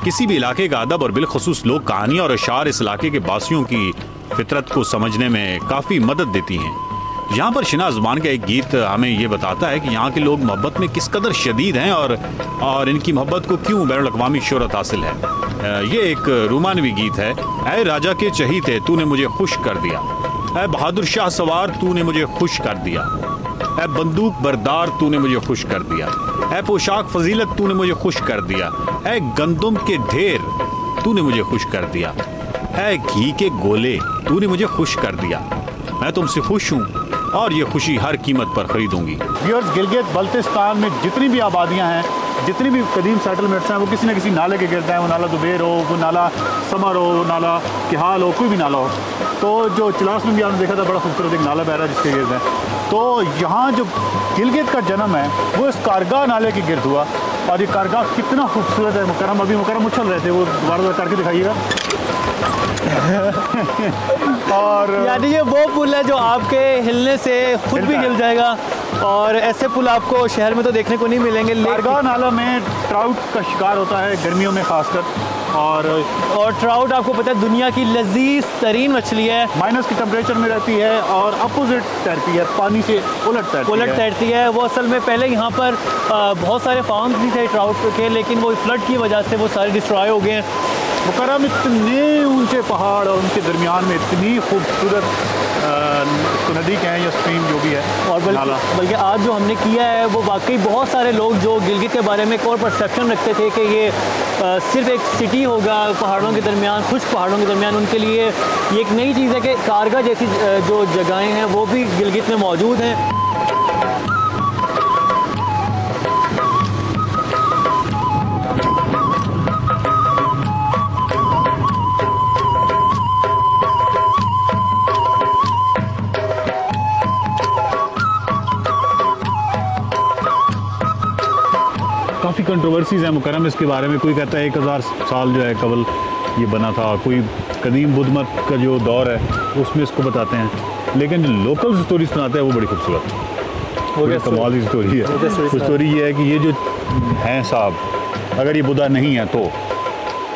किसी भी इलाके का अदब और बिलखुसूस लोक कहानियाँ और अशार इस इलाके के बासियों की फितरत को समझने में काफ़ी मदद देती हैं। यहाँ पर शिना ज़ुबान का एक गीत हमें ये बताता है कि यहाँ के लोग मोहब्बत में किस कदर शदीद हैं और इनकी मोहब्बत को क्यों बैनुल अक़वामी शोहरत हासिल है। ये एक रोमानवी गीत है। ऐ राजा के चहीते तूने मुझे खुश कर दिया, ऐ बहादुर शाह सवार तूने मुझे खुश कर दिया, ऐ बंदूक बरदार तूने मुझे खुश कर दिया, ऐ पोशाक फजीलत तूने मुझे खुश कर दिया, ऐ गंदुम के ढेर तूने मुझे खुश कर दिया, ऐ घी के गोले तूने मुझे खुश कर दिया। मैं तुमसे खुश हूँ और ये खुशी हर कीमत पर खरीदूंगी। व्यूअर्स, गिलगित बल्तिस्तान में जितनी भी आबादियाँ हैं, जितनी भी कदीम सेटलमेंट्स हैं, वो किसी न किसी नाले के गिरते हैं। वो नाला दुबेर हो, वो नाला समर हो, वो नाला किहाल हो, कोई भी नाला हो। तो जो चिलास में भी आपने देखा था, बड़ा खूबसूरत एक नाला बह रहा है जिसके गिरद हैं। तो यहाँ जो गिलगित का जन्म है वो इस कारगाह नाले के गिरद हुआ। और ये कारगाह कितना खूबसूरत है। मुकरम अभी मुकरम उछल रहे थे, वो दोबारा करके दिखाइएगा। और यानी ये वो पुल है जो आपके हिलने से खुद भी हिल जाएगा। और ऐसे पुल आपको शहर में तो देखने को नहीं मिलेंगे। कारगाह नाला में ट्राउट का शिकार होता है गर्मियों में खासकर। और ट्राउट आपको पता है दुनिया की लजीज तरीन मछली है। माइनस की टेम्परेचर में रहती है और अपोजिट तैरती है, पानी से उलट तैरती है। वो असल में पहले यहाँ पर बहुत सारे फार्म्स भी थे ट्राउट के, लेकिन वो फ्लड की वजह से वो सारे डिस्ट्रॉय हो गए। मुकरम इतने ऊंचे पहाड़ और उनके दरमियान में इतनी खूबसूरत नदी के हैं या स्ट्रीम जो भी है। और बल्कि आज जो हमने किया है वो वाकई बहुत सारे लोग जो गिलगित के बारे में एक और परसेप्शन रखते थे कि ये सिर्फ एक सिटी होगा पहाड़ों के दरमियान, खुश्क पहाड़ों के दरमियान, उनके लिए ये एक नई चीज़ है कि कारगाह जैसी जो जगहें हैं वो भी गिलगित में मौजूद हैं। काफ़ी कंट्रोवर्सीज़ हैं मुकरम इसके बारे में। कोई कहता है 1000 साल जो है कबल ये बना था, कोई कदीम बुद्ध मत का जो दौर है उसमें इसको बताते हैं। लेकिन जो लोकल स्टोरी सुनाते हैं वो बड़ी खूबसूरत, बड़ी कमाल की स्टोरी है। स्टोरी ये है कि ये जो हैं साहब, अगर ये बुद्धा नहीं है तो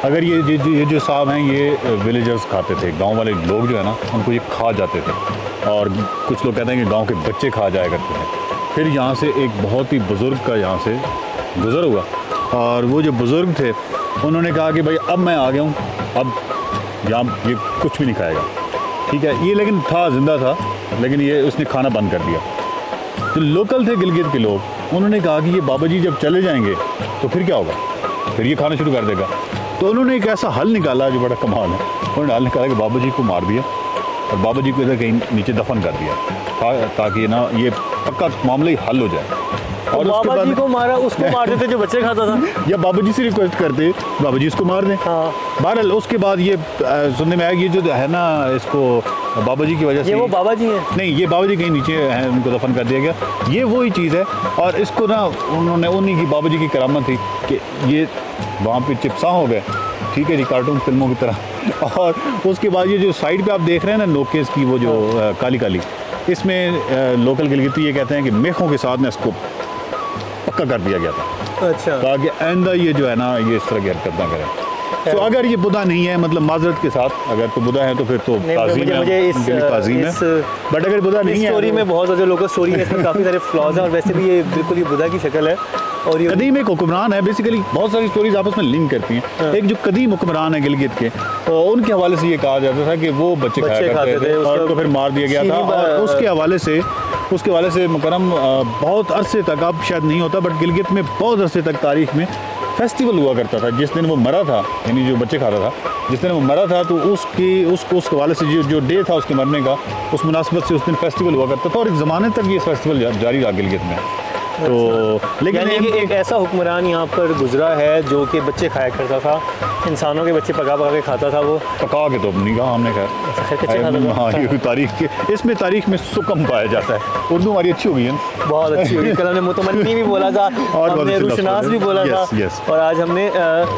अगर ये जो साहब हैं ये विलेजर्स खाते थे, गांव वाले लोग जो है ना उनको ये खा जाते थे। और कुछ लोग कहते हैं कि गांव के बच्चे खा जाया करते हैं। फिर यहाँ से एक बहुत ही बुज़ुर्ग का यहाँ से गुज़र हुआ और वो जो बुज़ुर्ग थे उन्होंने कहा कि भाई अब मैं आ गया हूँ, अब यहाँ ये कुछ भी नहीं खाएगा, ठीक है। ये लेकिन था, जिंदा था, लेकिन ये उसने खाना बंद कर दिया। तो लोकल थे गिलगित के लोग, उन्होंने कहा कि ये बाबा जी जब चले जाएंगे तो फिर क्या होगा, फिर ये खाना शुरू कर देगा। तो उन्होंने एक ऐसा हल निकाला जो बड़ा कमाल है। उन्होंने हल निकाला कि बाबा जी को मार दिया और बाबा जी को इधर कहीं नीचे दफन कर दिया ताकि ना ये पक्का मामला ही हल हो जाए। और बाबा जी को मारा, उसको मार देते जो बच्चे खाता था, या बाबा जी से रिक्वेस्ट करते बाबा जी इसको मार दें। हाँ। बहरहाल उसके बाद ये सुनने में आया कि जो है ना इसको बाबा जी की वजह से, ये वो बाबा जी हैं? नहीं, ये बाबा जी कहीं नीचे हैं, उनको दफन कर दिया गया। ये वही चीज़ है। और इसको ना उन्होंने उन्हीं की बाबा जी की करामत थी कि ये वहाँ पे चिपसा हो गए, ठीक है जी, कार्टून फिल्मों की तरह। और उसके बाद ये जो साइड पे आप देख रहे हैं ना नोकेस की वो जो काली काली, इसमें लोकल गिलगिती ये कहते हैं कि मेखों के साथ ना इसको पक्का कर दिया गया था। अच्छा। ताकि आइंदा ये जो है ना ये इस तरह की हरकत ना करें। तो अगर ये बुद्धा नहीं है, मतलब माजरत के साथ, अगर तो बुद्धा है तो फिर तो ताज़ीम है। बट अगर बुद्धा नहीं है, स्टोरी में बहुत ज़्यादा लोकल स्टोरी है, इसमें काफ़ी सारे फ्लॉज हैं और वैसे भी ये बिल्कुल ही बुद्धा की शक्ल है। और ये कदीम एक हुक्मरान है, बेसिकली बहुत सारी स्टोरीज आपस में लिंक करती हैं। हाँ। एक जो कदीम हुक्मरान है गिलगित के, तो उनके हवाले से ये कहा जाता था कि वो बच्चे खाया करते थे और उनको फिर मार दिया गया था। और उसके हवाले से मुकरम बहुत अरसे तक, अब शायद नहीं होता, बट गिलगित में बहुत अरसे तक तारीख में फेस्टिवल हुआ करता था। जिस दिन वो मरा था, यानी जो बच्चे खाता था, जिस दिन वो मरा था, तो उस हवाले से जो डे था उसके मरने का, उस मुनासिबत से उस दिन फेस्टिवल हुआ करता था। और एक ज़माने तक ये फेस्टिवल जारी रहा गिलगित में। तो लेकिन एक ऐसा हुक्मरान यहाँ पर गुजरा है जो कि बच्चे खाया करता था, इंसानों के बच्चे पका पका के खाता था। वो पका के तो नहीं कहा हमने, खैर हाँ, ये तारीख के इसमें तारीख में सुकम पाया जाता है। उर्दू हमारी अच्छी हो गई है, बहुत अच्छी हुई। कल हमने मुतमन्नी भी बोला था, हमने रुशनास भी बोला था, और आज हमने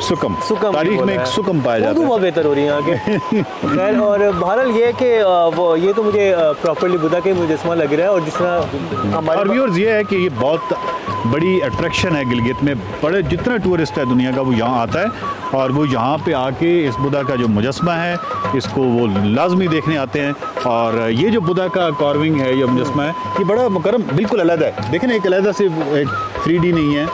सुकम तारीख में एक सुकम पाया जाता है। उर्दू बहुत बेहतर हो रही है यहाँ के। खैर, और बहरहाल ये कि वो ये तो मुझे प्रॉपर्ली बुद्धा के मुजस्मा लग रहा है। और जिस तरह हमारे व्यूअर्स ये है कि ये बहुत बहुत बड़ी अट्रैक्शन है गिलगित में। बड़े जितना टूरिस्ट है दुनिया का वो यहाँ आता है और वो यहाँ पे आके इस बुद्धा का जो मुजस्मा है इसको वो लाजमी देखने आते हैं। और ये जो बुद्धा का कार्विंग है या मुजस्मा है ये बड़ा मुकरम बिल्कुल अलग है। देखें एक अलग से एक 3D नहीं है,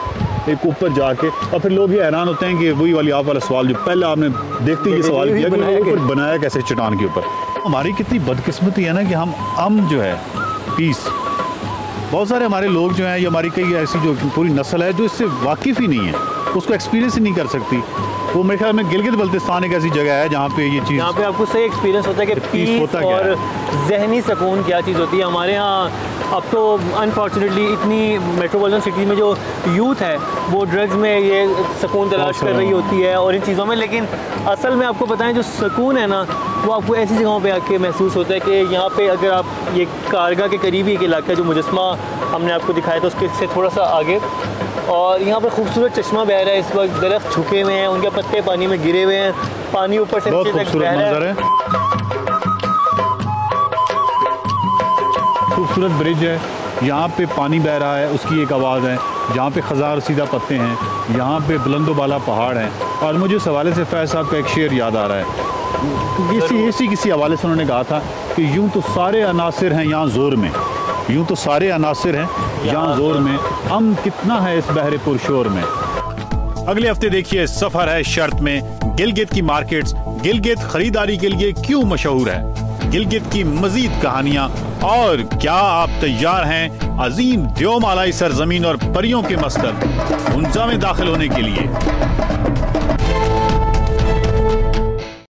एक ऊपर जाके और फिर लोग ये हैरान होते हैं कि वही वाली आप वाला सवाल जो पहले आपने देखते ही ये सवाल किया कि ऊपर बनाया कैसे चट्टान के ऊपर। हमारी कितनी बदकिस्मती है ना कि हम जो है पीस, बहुत सारे हमारे लोग जो हैं, ये हमारी कई ऐसी जो पूरी नस्ल है जो इससे वाकिफ़ ही नहीं है, उसको एक्सपीरियंस ही नहीं कर सकती। वो मेरे ख्याल में गिलगित बल्तिस्तान एक ऐसी जगह है जहाँ पे ये चीज़, यहाँ पे आपको सही एक्सपीरियंस होता है कि पीस होता और जहनी सुकून क्या चीज़ होती है। हमारे यहाँ अब तो अनफॉर्चुनेटली इतनी मेट्रोपॉलिटन सिटी में जो यूथ है वो ड्रग्स में ये सुकून तलाश कर रही होती है और इन चीज़ों में, लेकिन असल में आपको बताएं जो सुकून है ना वो आपको ऐसी जगहों पे आके महसूस होता है कि यहाँ पे अगर आप ये कारगा के करीबी एक इलाका जो मुजस्मा हमने आपको दिखाया था उसके से थोड़ा सा आगे, और यहाँ पे खूबसूरत चश्मा बह रहा है इस वक्त, दरख्त झुके हुए हैं, उनके पत्ते पानी में गिरे हुए हैं, पानी ऊपर से नीचे तक बह रहा है। खूबसूरत ब्रिज है, यहाँ पे पानी बह रहा है उसकी एक आवाज़ है, जहाँ पे खज़ार सीधा पत्ते हैं, यहाँ पे बुलंदोबाला पहाड़ हैं। और मुझे इस हवाले से फैज़ साहब का एक शेर याद आ रहा है, इसी किसी हवाले से उन्होंने कहा था कि यूँ तो सारे अनासिर हैं यहाँ ज़ोर में, यूँ तो सारे अनासिर हैं यहाँ ज़ोर में, कितना है इस बहरे पुरशोर में। अगले हफ्ते देखिए सफर है शर्त में गिलगित की मार्केट्स। गिलगित खरीदारी के लिए क्यों मशहूर है, गिलगित की मजीद कहानियां, और क्या आप तैयार हैं अजीम द्योमालाई सरजमीन और परियों के मस्कन हुंजा में दाखिल होने के लिए।